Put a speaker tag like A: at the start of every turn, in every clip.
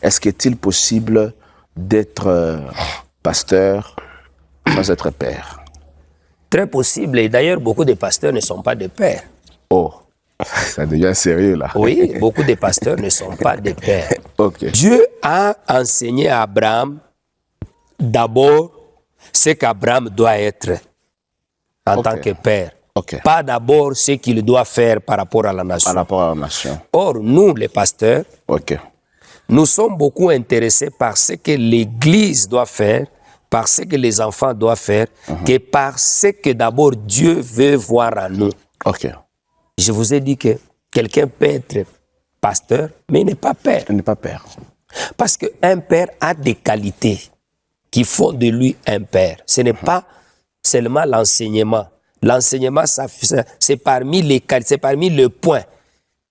A: est-ce qu'il est possible d'être pasteur sans être père?
B: Très possible. Et d'ailleurs, beaucoup de pasteurs ne sont pas des pères.
A: Oh, ça devient sérieux là.
B: Oui, beaucoup de pasteurs ne sont pas des pères.
A: Okay.
B: Dieu a enseigné à Abraham d'abord ce qu'Abraham doit être en tant que père.
A: Okay.
B: Pas d'abord ce qu'il doit faire par rapport à la nation.
A: Par rapport à la nation.
B: Or, nous, les pasteurs, nous sommes beaucoup intéressés par ce que l'Église doit faire, par ce que les enfants doivent faire, que par ce que d'abord Dieu veut voir en nous. Je vous ai dit que quelqu'un peut être pasteur, mais il n'est pas père.
A: Il n'est pas père.
B: Parce qu'un père a des qualités qui font de lui un père. Ce n'est pas seulement l'enseignement. L'enseignement, c'est parmi les qualités, c'est parmi les points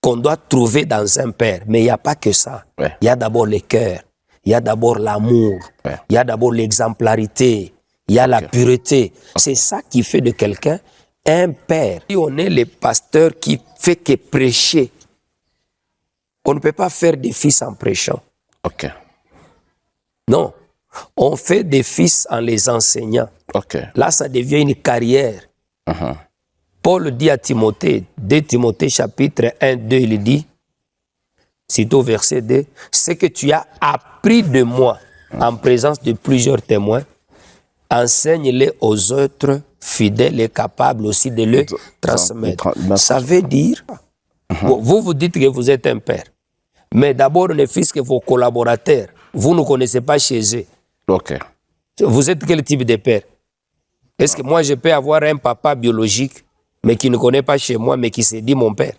B: qu'on doit trouver dans un père. Mais il n'y a pas que ça. Il y a d'abord le cœur, il y a d'abord l'amour, il y a d'abord l'exemplarité, il y a la pureté. C'est ça qui fait de quelqu'un un père. Si on est les pasteurs qui fait que prêcher, on ne peut pas faire des fils en prêchant. Non, on fait des fils en les enseignant. Là, ça devient une carrière. Paul dit à Timothée, 2 Timothée chapitre 1, 2, il dit, sitôt verset 2, ce que tu as appris de moi en présence de plusieurs témoins, enseigne-les aux autres fidèles et capables aussi de le transmettre. Ça veut dire, vous dites que vous êtes un père, mais d'abord ne fût-ce que vos collaborateurs, vous ne connaissez pas chez eux. Vous êtes quel type de père? Est-ce que moi je peux avoir un papa biologique, mais qui ne connaît pas chez moi, mais qui se dit mon père?